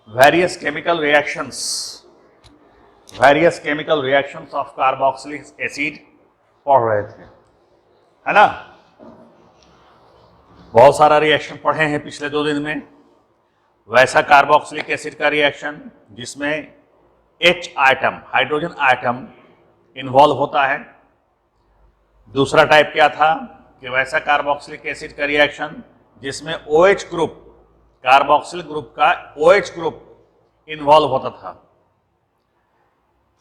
Various chemical reactions of carboxylic acid पढ़ रहे थे, है ना। बहुत सारा रिएक्शन पढ़े हैं पिछले 2 दिन में। वैसा कार्बोक्सिलिक एसिड का रिएक्शन जिसमें H item, hydrogen atom involve होता है। दूसरा टाइप क्या था कि वैसा कार्बोक्सिलिक एसिड का रिएक्शन जिसमें OH ग्रुप, कार्बोक्सिल ग्रुप का OH ग्रुप इन्वॉल्व होता था।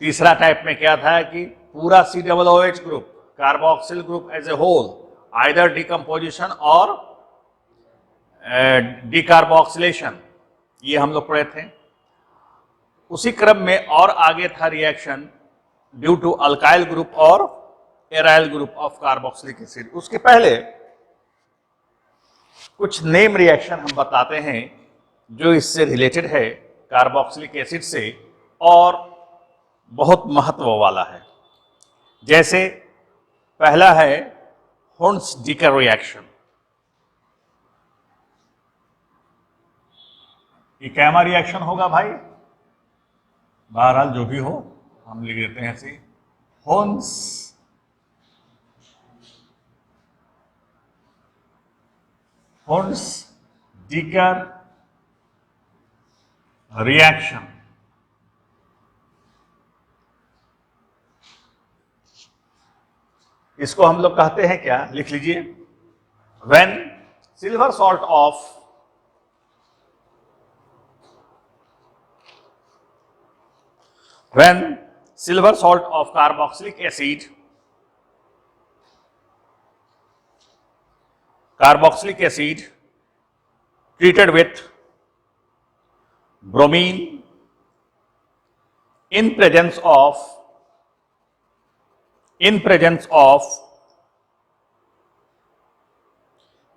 तीसरा टाइप में क्या था कि पूरा COOH group, carboxyl group as a whole, either decomposition और डिकार्बोक्सिलेशन, ये हम लोग पढ़े थे। उसी क्रम में और आगे था reaction due to alkyl group और aryl group of carboxylic acid. उसके पहले कुछ नेम रिएक्शन हम बताते हैं जो इससे रिलेटेड है, कार्बोक्सिलिक एसिड से, और बहुत महत्व वाला है। जैसे पहला है हुंस-डीकर रिएक्शन। ये कैमा रिएक्शन होगा भाई, बहरहाल जो भी हो हम लिख देते हैं ऐसे, हुंस-डीकर रिएक्शन। इसको हम लोग कहते हैं क्या, लिख लीजिए, when silver salt of carboxylic acid treated with bromine in presence of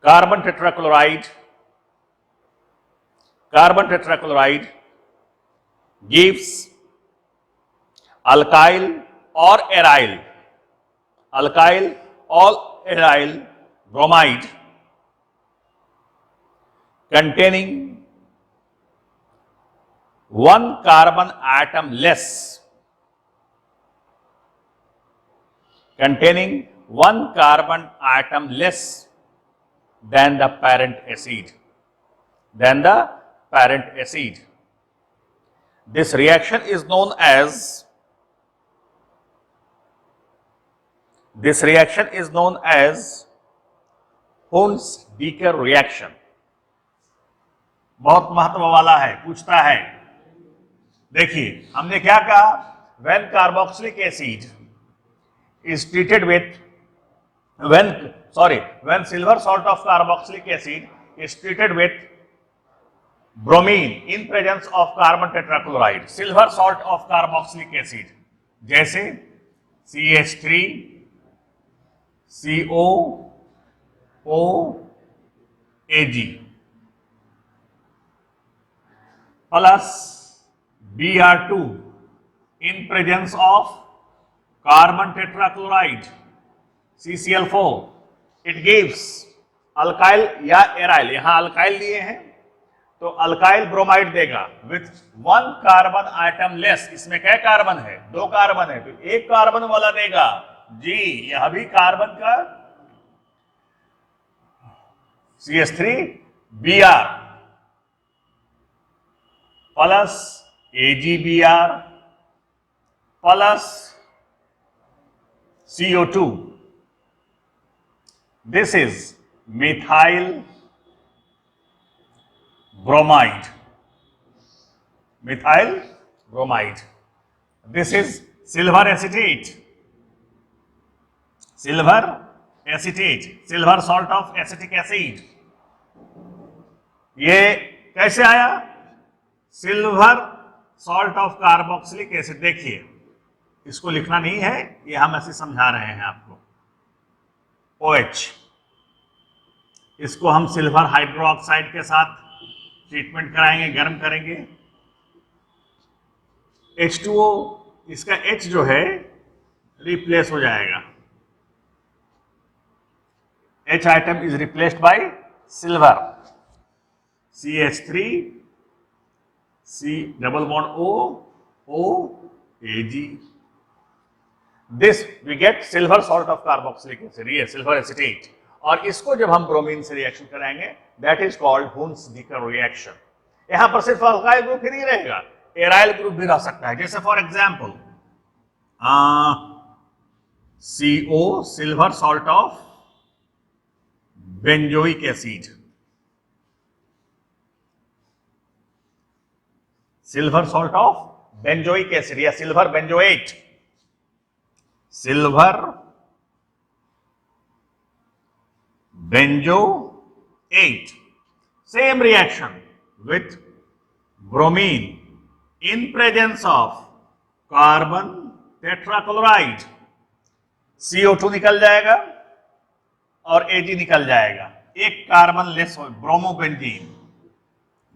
carbon tetrachloride gives alkyl or aryl bromide containing 1 carbon atom less than the parent acid. This reaction is known as Huns-Dieker reaction. बहुत महत्व वाला है, पूछता है। देखिए हमने क्या कहा, when carboxylic acid is treated with when silver salt of carboxylic acid is treated with bromine in presence of carbon tetrachloride, silver salt of carboxylic acid, जैसे CH3 COOAG plus Br2 in presence of carbon tetrachloride CCl4, it gives alkyl या aryl, यहां alkyl लिए हैं तो alkyl bromide देगा with 1 carbon atom less. इसमें क्या carbon है, 2 कार्बन है, तो 1 कार्बन वाला देगा जी। यह भी कार्बन का CH3Br plus AgBr plus CO2. This is methyl bromide. This is silver acetate, silver salt of acetic acid. ये कैसे आया, silver salt of carboxylic acid. देखिए इसको लिखना नहीं है, ये हम ऐसे समझा रहे हैं आपको। OH, इसको हम सिल्वर हाइड्रोक्साइड के साथ ट्रीटमेंट कराएंगे, गर्म करेंगे। H2O, इसका H जो है रिप्लेस हो जाएगा, H item is replaced by silver, CH3 C double bond O, O, Ag. This we get silver salt of carboxylic acid, ये सिल्वर एसिटेट, और इसको जब हम ब्रोमीन से रिएक्शन कराएंगे दैट इज कॉल्ड हुन्स-डीकर रिएक्शन। यहां पर सिर्फ अल्काइल ग्रुप ही नहीं रहेगा, एराइल ग्रुप भी रह सकता है। जैसे for example CO silver salt of benzoic acid, silver salt of benzoic acid या silver benzoate, silver benzoate, same reaction with bromine in presence of carbon tetrachloride, CO2 निकल जाएगा और Ag निकल जाएगा, एक कार्बन लेस हो, ब्रोमोबेंजीन,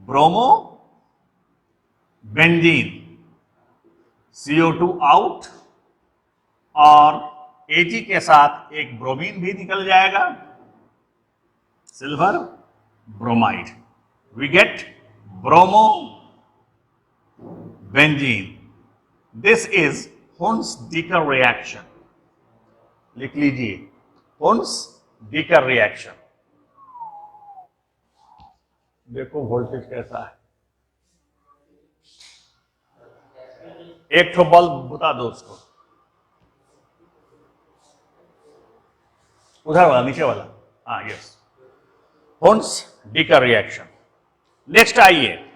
ब्रोमोबेंजीन, CO2 आउट और Ag के साथ एक ब्रोमीन भी निकल जाएगा, silver bromide, we get bromobenzene. This is Huns-Dieker reaction. लिख लीजिए, Huns-Dieker reaction. देखो वोल्टेज कैसा है, एक ठो बल्ब बता दो उसको, उधर वाला, नीचे वाला, हाँ यस, Huns-Dieker reaction. नेक्स्ट आइए,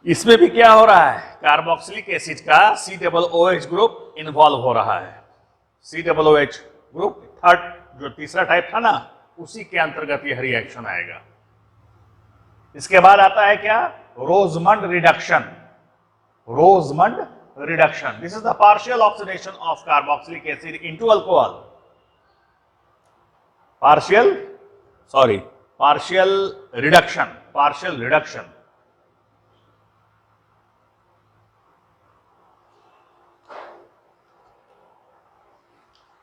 इसमें भी क्या हो रहा है, कार्बोक्सिलिक एसिड का COOH ग्रुप इन्वॉल्व हो रहा है। COOH ग्रुप थर्ड, जो तीसरा टाइप था ना, उसी के अंतर्गत यह रिएक्शन आएगा। इसके बाद आता है क्या, रोजमंड reduction, रोजमंड reduction. This is the partial oxidation of carboxylic acid into alcohol. Partial reduction.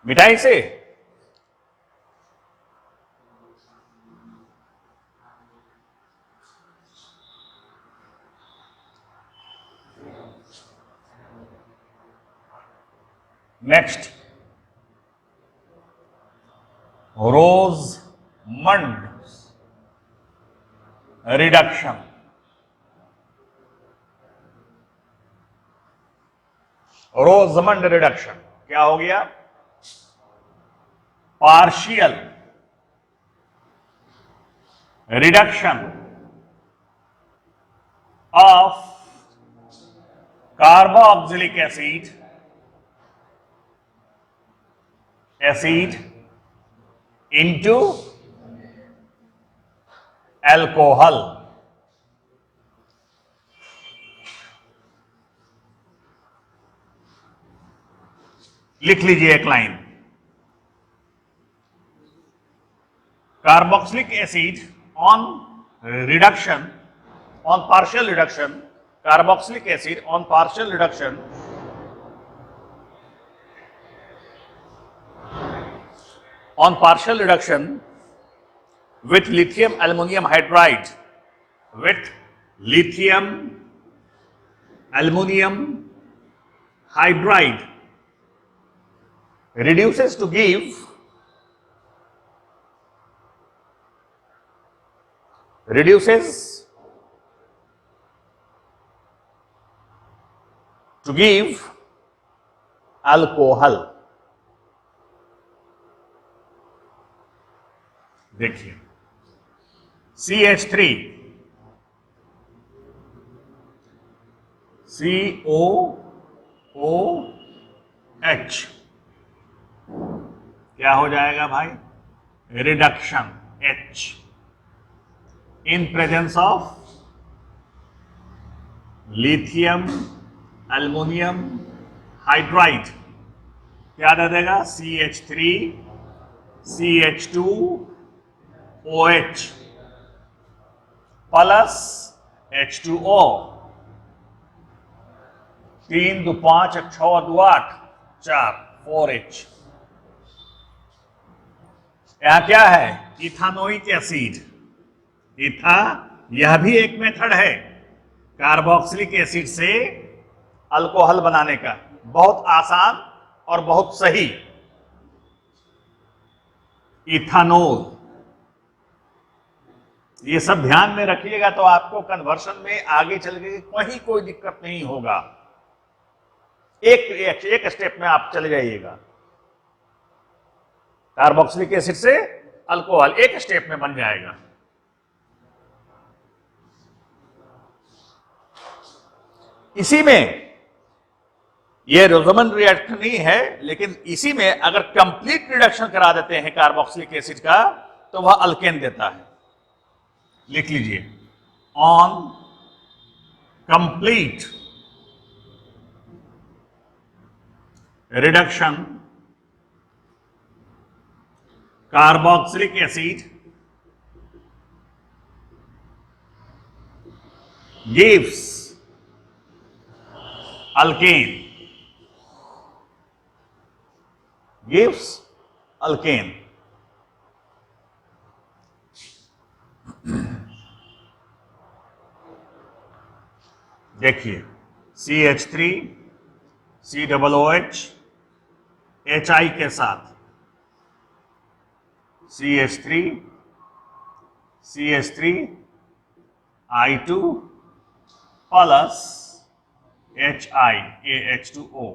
मिठाई से नेक्स्ट, रोजमंड रिडक्शन, रोजमंड रिडक्शन क्या हो गया, partial reduction of carboxylic acid into alcohol. लिख लीजिए एक line, carboxylic acid on reduction, on partial reduction, carboxylic acid on partial reduction with lithium aluminum hydride, with lithium aluminum hydride reduces to give alcohol. देखिए CH3 COOH क्या हो जाएगा भाई, reduction H in presence of lithium aluminium hydride, क्या दे देगा, CH3 CH2OH plus H2O, 3 2 5 6 2 8 4 4H यह क्या है? Ethanoic acid. इथा, यह भी एक मेथड है कार्बोक्सिलिक एसिड से अल्कोहल बनाने का, बहुत आसान और बहुत सही। इथानोल, ये सब ध्यान में रखिएगा तो आपको कन्वर्शन में आगे चल के कहीं कोई दिक्कत नहीं होगा। एक स्टेप में आप चले जाइएगा। कार्बोक्सिलिक एसिड से अल्कोहल एक स्टेप में बन जाएगा। इसी में ये रोजमन रिएक्शन नहीं है, लेकिन इसी में अगर कंप्लीट रिडक्शन करा देते हैं कार्बोक्सिलिक एसिड का तो वह अल्केन देता है। लिख लीजिए, on complete reduction carboxylic acid gives alkane, gives alkane। देखिए, CH3 COOH HI के साथ CH3 CH3 I2 plus HI AH2O।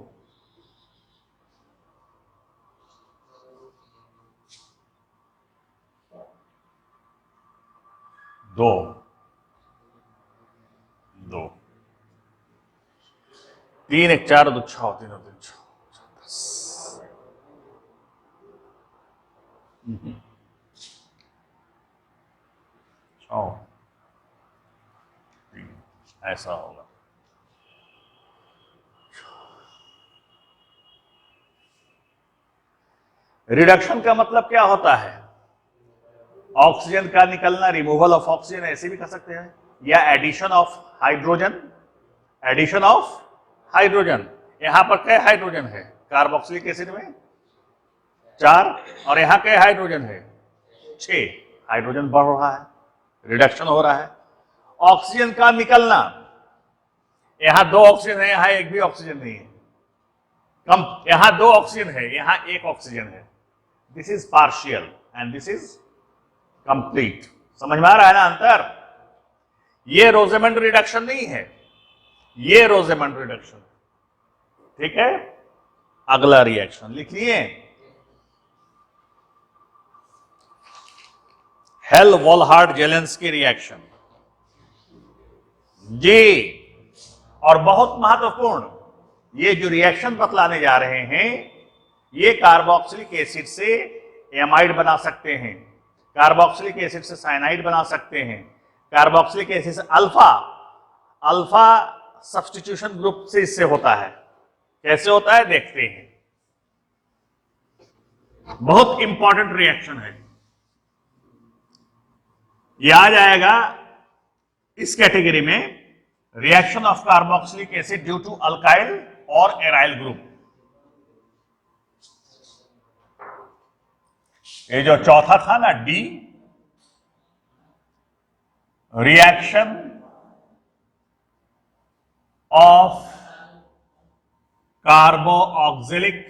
दो 3 1 4 2 6 3 2 6 ऐसा होगा। रिडक्शन का मतलब क्या होता है? ऑक्सीजन का निकलना, रिमूवल ऑफ ऑक्सीजन ऐसे भी कर सकते हैं, या addition of hydrogen. Addition of hydrogen, यहां पर क्या हाइड्रोजन है कार्बोक्सिलिक एसिड में? 4, और यहां क्या हाइड्रोजन है? 6। हाइड्रोजन बढ़ रहा है, रिडक्शन हो रहा है। ऑक्सीजन का निकलना, यहां 2 ऑक्सीजन है, यहां एक भी ऑक्सीजन नहीं है। कम, यहां 2 ऑक्सीजन है, यहां 1 ऑक्सीजन है। This is partial and this is complete. समझ में आ रहा है ना अंतर? ये रोजेमंड रिडक्शन नहीं है, ये रोजेमंड रिडक्शन। ठीक है, अगला रिएक्शन लिखिए, हेल-वॉलहार्ड जेलेंस्की रिएक्शन। जी, और बहुत महत्वपूर्ण, ये जो रिएक्शन बतलाने जा रहे हैं, ये कार्बोक्सिलिक एसिड से एमाइड बना सकते हैं, कार्बोक्सिलिक एसिड से साइनाइड बना सकते हैं, कार्बोक्सिलिक एसिड से अल्फा सब्स्टिट्यूशन ग्रुप से इससे होता है। कैसे होता है देखते हैं। बहुत इंपॉर्टेंट रिएक्शन है, यह आ जाएगा इस कैटेगरी में, reaction of carboxylic acid due to alkyl और एराइल ग्रुप। ये जो चौथा था ना, D, reaction of carboxylic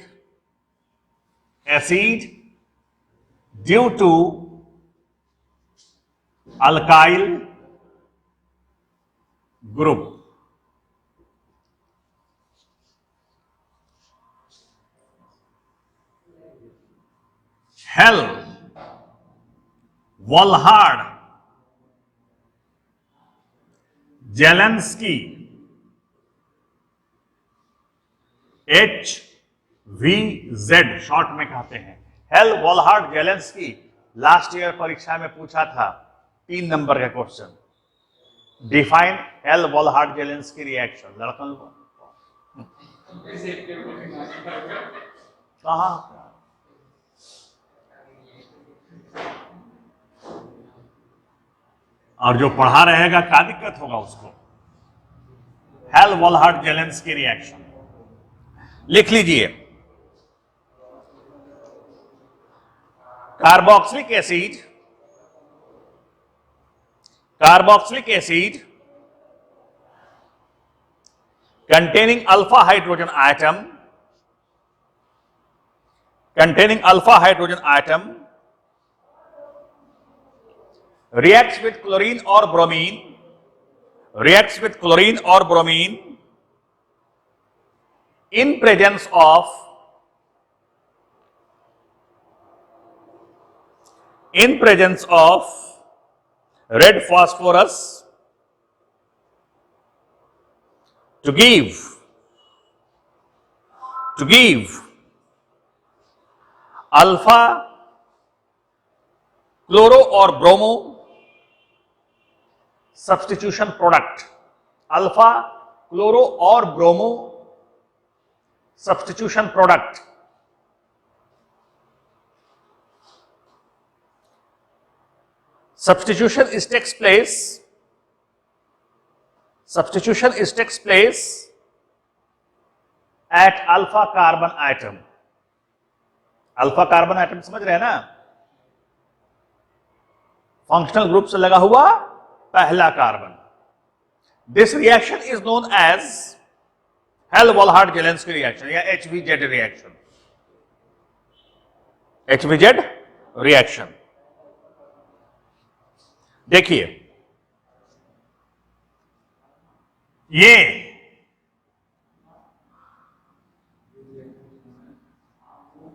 acid due to alkyl group. Hell Volhard Zelinsky HVZ short में कहते हैं। हेल-वॉलहार्ड जेलेंस्की लास्ट ईयर परीक्षा में पूछा था, 3 नंबर का question. Define Hell Volhard Zelinsky reaction. लड़कन को कहां, और जो पढ़ा रहेगा क्या दिक्कत होगा उसको। हेल-वॉलहार्ड जेलेंस्की रिएक्शन लिख लीजिए। carboxylic acid containing alpha hydrogen atom reacts with chlorine or bromine in presence of red phosphorus to give alpha chloro or bromo substitution product, alpha chloro or bromo substitution product. Substitution takes place at alpha carbon atom. Alpha carbon atom समझ रहे हैं ना, functional group से लगा हुआ पहला carbon. This reaction is known as Hell Volhard Zelinsky reaction या HVZ reaction. देखिए ये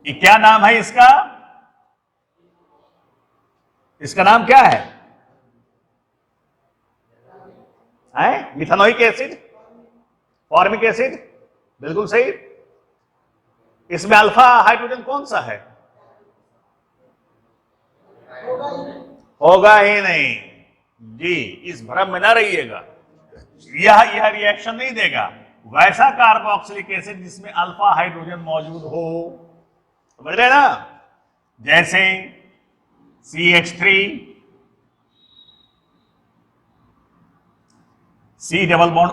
क्या नाम है इसका नाम क्या है? मिथानोइक एसिड, फॉर्मिक एसिड, बिल्कुल सही. इसमें अल्फा हाइड्रोजन कौन सा है? होगा ही नहीं जी, इस भ्रम में ना रहिएगा. यह रिएक्शन नहीं देगा. वैसा कार्बोक्सिलिक एसिड जिसमें अल्फा हाइड्रोजन मौजूद हो, समझ रहे ना, जैसे CH3, C double bond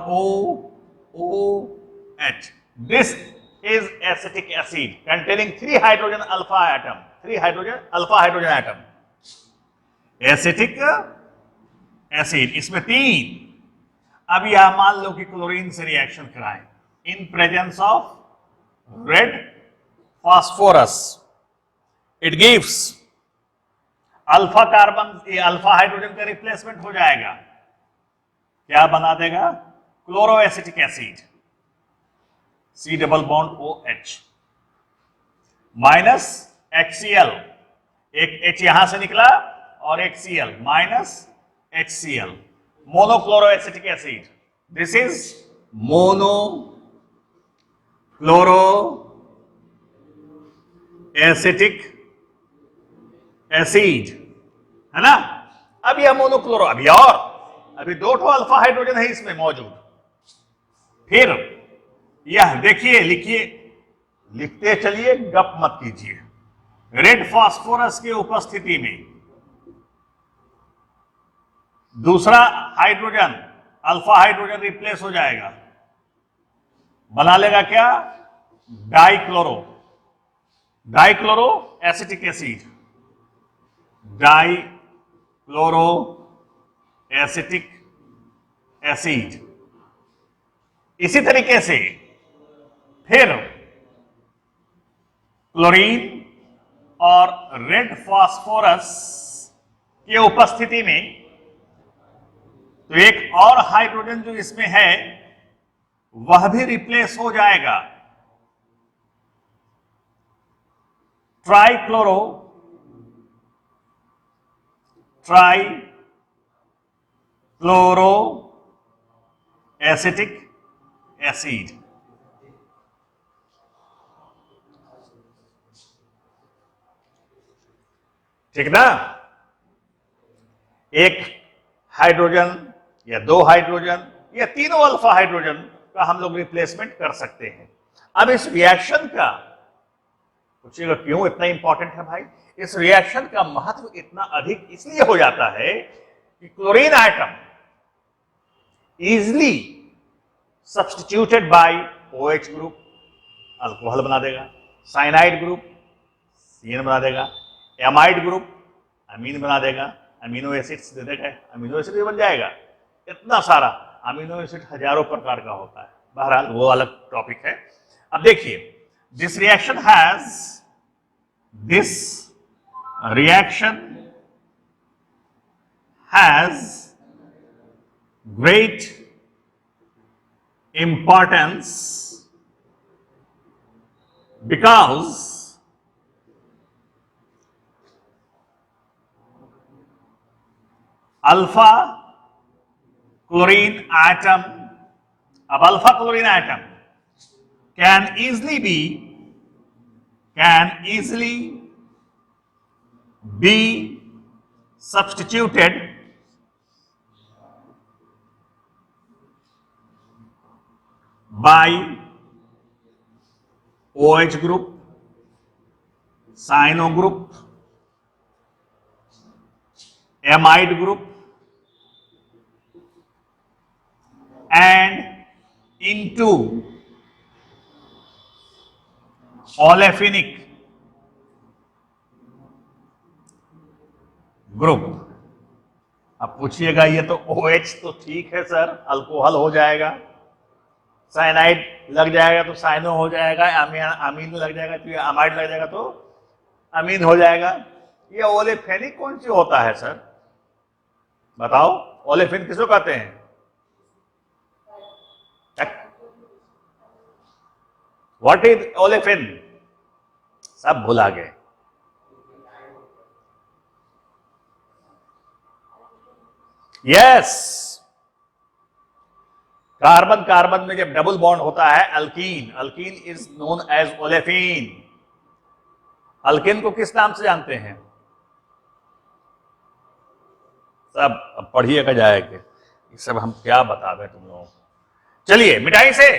OH. This is acetic acid containing 3 hydrogen alpha atom. Acetic acid, इसमें 3. अब यह मान लो कि क्लोरीन से रिएक्शन कराएं in presence of red phosphorus. It gives alpha carbon, ये अल्फा हाइड्रोजन का रिप्लेसमेंट हो जाएगा, क्या बना देगा? Chloroacetic acid, C double bond OH minus HCl, एक H यहां से निकला और एक Cl minus HCl, monochloroacetic acid. This is monochloroacetic acid, है ना. अब यह मोनोक्लोरो, अभी 2 अल्फा हाइड्रोजन है इसमें मौजूद. फिर यह देखिए, लिखते चलिए, गप मत कीजिए. रेड फास्फोरस की उपस्थिति में दूसरा हाइड्रोजन, अल्फा हाइड्रोजन रिप्लेस हो जाएगा, बना लेगा क्या? Dichloro acetic acid, dichloro acetic acid. इसी तरीके से फिर क्लोरीन और रेड फास्फोरस की उपस्थिति में तो एक और हाइड्रोजन जो इसमें है वह भी रिप्लेस हो जाएगा. Trichloro acetic acid. ठीक ना. एक हाइड्रोजन या 2 हाइड्रोजन या तीनों अल्फा हाइड्रोजन का हम लोग रिप्लेसमेंट कर सकते हैं. अब इस रिएक्शन का पूछिएगा क्यों इतना इंपॉर्टेंट है भाई? इस रिएक्शन का महत्व इतना अधिक इसलिए हो जाता है कि chlorine item easily substituted by OH group alcohol बना देगा, साइनाइड ग्रुप CN बना देगा. एमाइड ग्रुप अमीन बना देगा, अमीनो एसिड्स दे देगा, अमीनो एसिड बन जाएगा। इतना सारा अमीनो एसिड हजारों प्रकार का होता है, बहरहाल वो अलग टॉपिक है। अब देखिए, this reaction has great importance because alpha chlorine atom, अब alpha chlorine atom can easily be substituted by OH group, cyano group, amide group and into olefinic group. अब पूछिएगा ये तो OH तो ठीक है सर, अल्कोहल हो जाएगा, साइनाइड लग जाएगा तो साइनो हो जाएगा, अमीन लग जाएगा तो अमाइड लग जाएगा तो अमीन हो जाएगा। ये ओलेफेनिक कौन सी होता है सर, बताओ? ओलेफिन किसको कहते हैं? What is olefin? सब भुला गए। यस, कार्बन कार्बन में जब डबल बॉन्ड होता है alkene, alkene is known as olefin. Alkane को किस नाम से जानते हैं? सब पढ़िएगा जाएगा, ये सब हम क्या बता दें तुम लोगों को। चलिए मिठाई से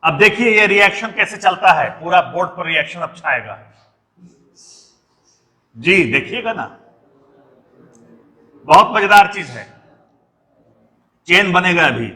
अब देखिए ये रिएक्शन कैसे चलता है, पूरा बोर्ड पर रिएक्शन अब छाएगा जी, देखिएगा ना, बहुत मजेदार चीज है। चेन बनेगा अभी।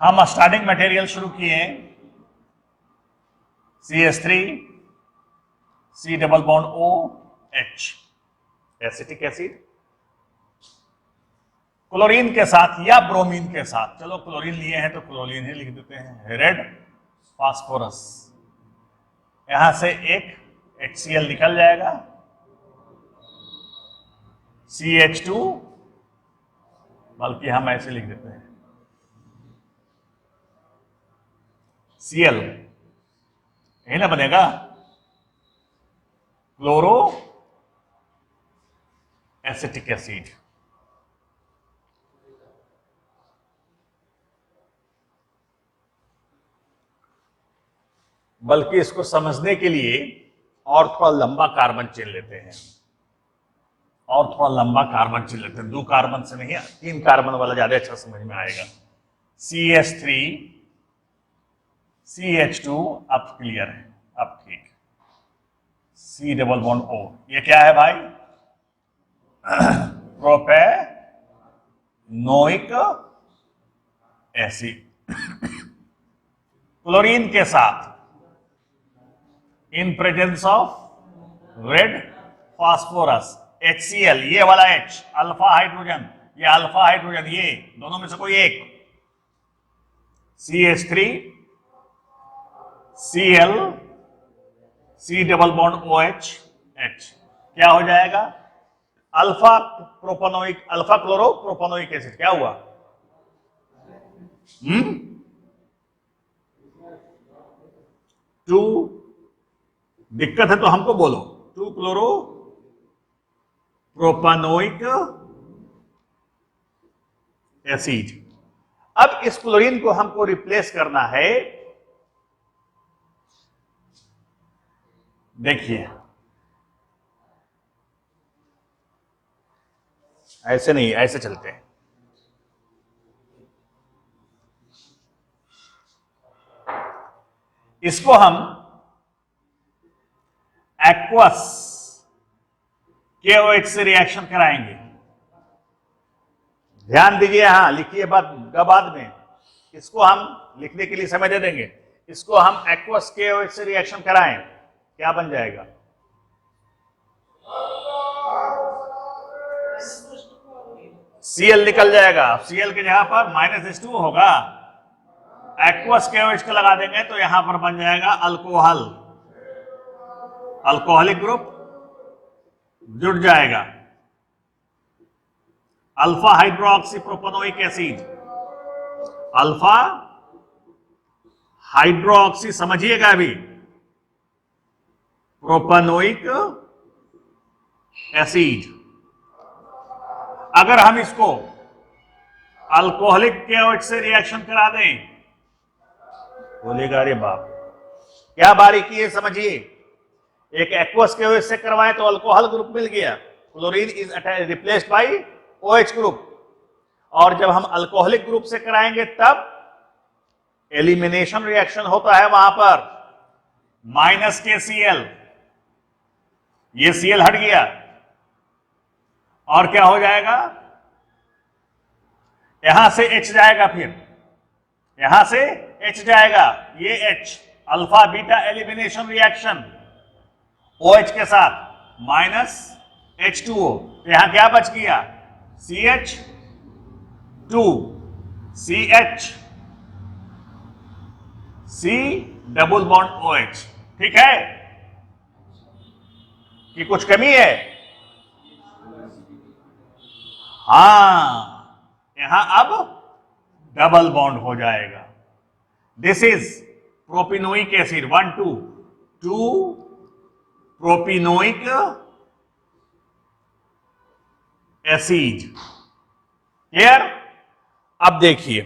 हम स्टार्टिंग मटेरियल शुरू किए, CH3 C double bond OH, acetic acid, chlorine के साथ या ब्रोमीन के साथ, चलो क्लोरीन लिए हैं तो क्लोरीन ही लिख देते हैं, रेड फास्फोरस, यहां से एक HCl निकल जाएगा, CH2, बल्कि हम ऐसे लिख देते हैं Cl, यही ना बनेगा, क्लोरो एसिटिक एसिड। बल्कि इसको समझने के लिए और थोड़ा लंबा कार्बन चेन लेते हैं, और थोड़ा लंबा कार्बन चेन लेते हैं, 2 कार्बन से नहीं, 3 कार्बन वाला ज्यादा अच्छा समझ में आएगा। CH3 CH2, अब क्लियर है, अब ठीक, C डबल बॉन्ड O, ये क्या है भाई? Propanoic acid. क्लोरीन के साथ इन presence of red phosphorus HCl, ये वाला H अल्फा हाइड्रोजन, ये अल्फा हाइड्रोजन, ये दोनों में से कोई एक, CH3 Cl C double bond OH H, क्या हो जाएगा? Alpha propanoic, alpha chloro propanoic acid, क्या हुआ? टू, दिक्कत है तो हमको बोलो, 2 क्लोरो प्रोपेनोइक एसिड। अब इस क्लोरीन को हमको रिप्लेस करना है, देखिए ऐसे नहीं, ऐसे चलते हैं, इसको हम एक्वस KOH से रिएक्शन कराएंगे। ध्यान दीजिए, यहां लिखिए बाद में, इसको हम लिखने के लिए समय दे देंगे। इसको हम एक्वस KOH से रिएक्शन कराएं, क्या बन जाएगा? Cl निकल जाएगा, Cl की जगह पर -H2O होगा। एक्वस KOH को लगा देंगे तो यहां पर बन जाएगा अल्कोहल, अल्कोहलिक ग्रुप जुड़ जाएगा। Alpha hydroxy propanoic acid, alpha hydroxy, समझिएगा अभी, प्रोपेनोइक एसिड। अगर हम इसको अल्कोहलिक KOH से रिएक्शन करा दें, बोलेगा अरे बाप, क्या बारीकी है समझिए। एक एक्वस KOH से करवाएं तो अल्कोहल ग्रुप मिल गया, chlorine is replaced by OH group. और जब हम अल्कोहलिक ग्रुप से कराएंगे तब एलिमिनेशन रिएक्शन होता है, वहां पर -KCl, ये Cl हट गया और क्या हो जाएगा? यहां से H जाएगा, फिर यहां से H जाएगा, ये H, alpha beta elimination reaction OH के साथ -H2O, तो यहां क्या बच गया? CH2 CH C double bond OH। ठीक है कि कुछ कमी है? हां, यहां अब डबल बॉन्ड हो जाएगा। This is propanoic acid 1,2 propanoic acid. Clear? अब देखिए,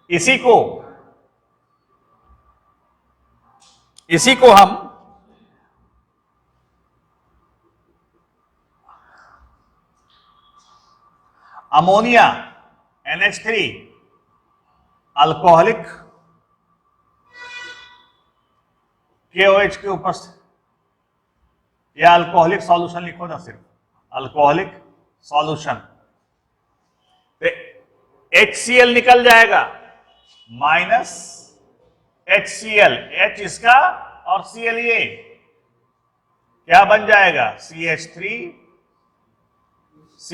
इसी को हम अमोनिया NH3 अल्कोहलिक KOH के उपस्थित, या अल्कोहलिक सॉल्यूशन लिखो ना, सिर्फ अल्कोहलिक सॉल्यूशन, HCl निकल जाएगा, -HCl, H इसका और Cl ये, क्या बन जाएगा? CH3 C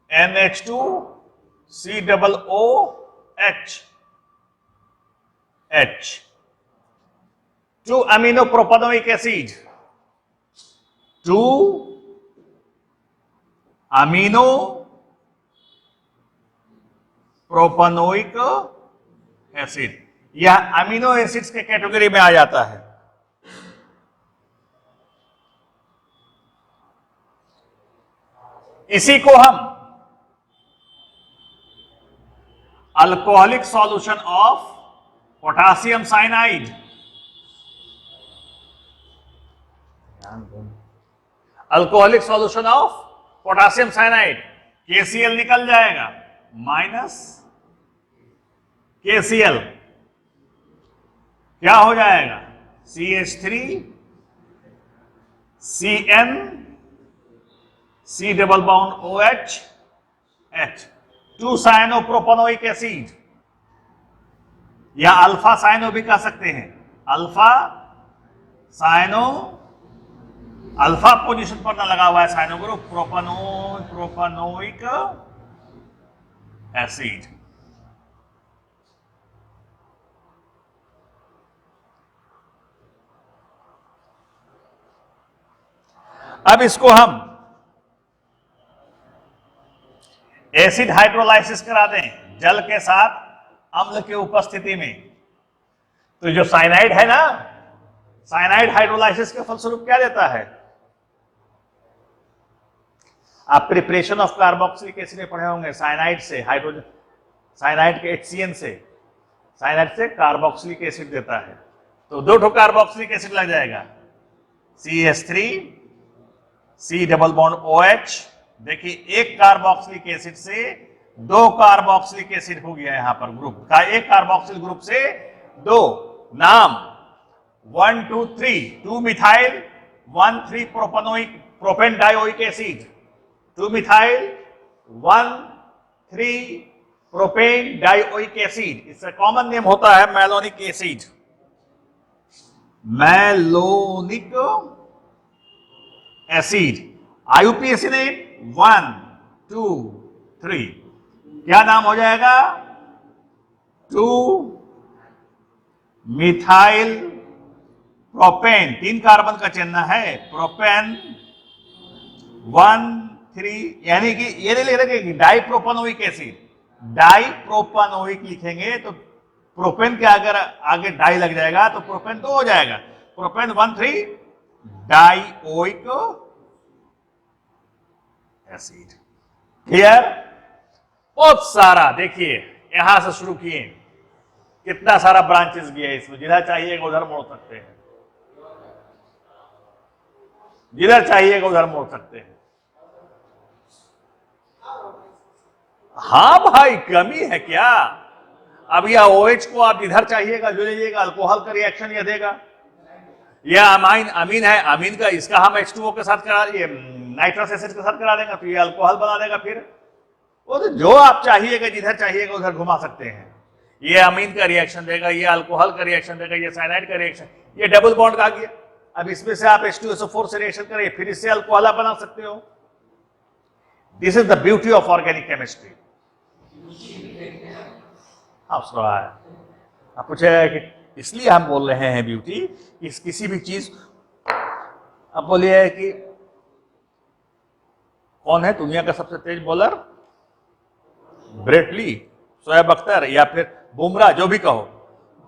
NH2 C double O H H 2 amino propanoic acid, 2 amino propanoic acid, यह अमीनो एसिड्स के कैटेगरी में आ जाता है। इसी को हम alcoholic solution of potassium cyanide, alcoholic solution of potassium cyanide, KCl निकल जाएगा, -KCl क्या हो जाएगा? CH3 CN C double bond OH H 2 cyano propanoic acid, या अल्फा साइनो भी कह सकते हैं, अल्फा साइनो, अल्फा पोजीशन पर ना लगा हुआ है साइनो ग्रुप, प्रोपेनोइक एसिड। अब इसको हम एसिड हाइड्रोलाइसिस करा दें जल के साथ अम्ल की उपस्थिति में, तो जो साइनाइड है ना, साइनाइड हाइड्रोलाइसिस के फलस्वरूप क्या देता है? आप प्रिपरेशन ऑफ कार्बोक्सिलिक एसिड में पढ़े होंगे, साइनाइड से हाइड्रोजन, साइनाइड के HCN से, साइनाइड से कार्बोक्सिलिक एसिड देता है, तो 2 कार्बोक्सिलिक एसिड लग जाएगा, CH3 C double bond OH। देखिए, एक कार्बोक्सिलिक एसिड से दो कार्बोक्सिलिक एसिड हो गया यहां पर ग्रुप का, एक कार्बोक्सिल ग्रुप से दो नाम 1 2 3 2 methyl 1 3 propanoic propane dioic acid 2 methyl 1 3 propane dioic acid. इसका कॉमन नेम होता है malonic acid, malonic acid. IUPAC ने 1 2 3 क्या नाम हो जाएगा? 2 मिथाइल प्रोपेन, 3 कार्बन का चिन्ह है, प्रोपेन 1 3, यानी कि ये नहीं लिख रहे डाइप्रोपेनोइक एसिड, डाइप्रोपेनोइक लिखेंगे तो प्रोपेन के अगर आगे डाई लग जाएगा तो प्रोपेन 2 हो जाएगा, प्रोपेन 1 3 डाइओइक एसिड। क्लियर? बहुत सारा, देखिए यहां से शुरू किए, कितना सारा ब्रांचेस गया इसमें, जिधर चाहिएगा उधर मोड़ सकते हैं, जिधर चाहिएगा उधर मोड़ सकते हैं। हाँ भाई, कमी है क्या? अब यह OH को आप जिधर चाहिएगा जो लीजिएगा, अल्कोहल का रिएक्शन यह देगा। यह अमीन है, अमीन का इसका हम H2O के साथ करा, ये नाइट्रस एसिड के साथ करा देंगे तो ये अल्कोहल बना देगा। फिर वो तो जो आप चाहिएगा जिधर चाहिएगा उधर घुमा सकते हैं। ये अमीन का रिएक्शन देगा, ये अल्कोहल का रिएक्शन देगा, ये साइनाइड का रिएक्शन, ये डबल बॉन्ड आ गया। अब इसमें से आप H2SO4 से रिएक्शन करें, फिर इससे अल्कोहल बना सकते हो। This is the beauty of organic chemistry. आप पूछेगा कि इसलिए हम बोल रहे हैं ब्यूटी, कि किसी भी चीज, अब बोलिए कि कौन है दुनिया का सबसे तेज bowler? Brett Lee, Shoaib Akhtar या फिर बुमराह, जो भी कहो।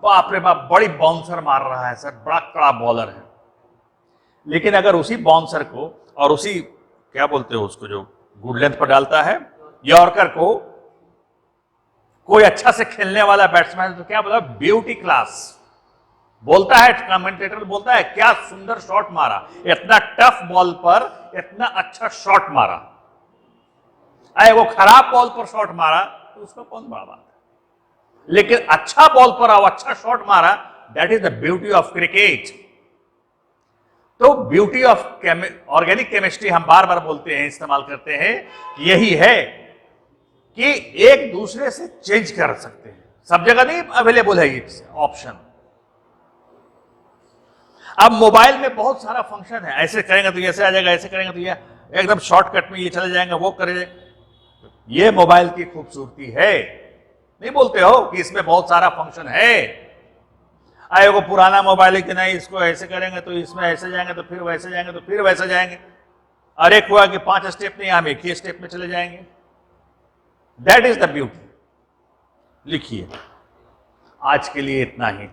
बाप रे बाप, बड़ी बाउंसर मार रहा है सर, बड़ा कड़ा बॉलर है। लेकिन अगर उसी बाउंसर को और उसी क्या बोलते हो उसको जो गुड लेंथ पर डालता है, यॉर्कर को कोई अच्छा से खेलने वाला बैट्समैन, तो क्या बोला? ब्यूटी क्लास बोलता है, कमेंटेटर बोलता है क्या सुंदर शॉट मारा, इतना टफ बॉल पर इतना अच्छा शॉट मारा। अरे वो खराब बॉल पर शॉट मारा तो उसका कौन बड़ा बात है, लेकिन अच्छा बॉल पर आओ, अच्छा शॉट मारा, that is the beauty of cricket. तो ब्यूटी ऑफ ऑर्गेनिक केमिस्ट्री हम बार बार बोलते हैं, इस्तेमाल करते हैं, यही है कि एक दूसरे से चेंज कर सकते हैं। सब जगह नहीं अवेलेबल है ये ऑप्शन। अब मोबाइल में बहुत सारा फंक्शन है, ऐसे करेंगे तो ऐसे आ जाएगा, ऐसे करेंगे तो ये एकदम शॉर्टकट में ये चले जाएंगे, वो करे। ये मोबाइल की खूबसूरती है। नहीं बोलते हो कि इसमें बहुत सारा फंक्शन है? आए वो पुराना मोबाइल है कि नहीं, इसको ऐसे करेंगे तो इसमें ऐसे जाएंगे, तो फिर वैसे जाएंगे, तो फिर वैसे जाएंगे। अरे हुआ कि 5 स्टेप नहीं, हम एक ही स्टेप में चले जाएंगे। That is the beauty. लिखिए, आज के लिए इतना ही।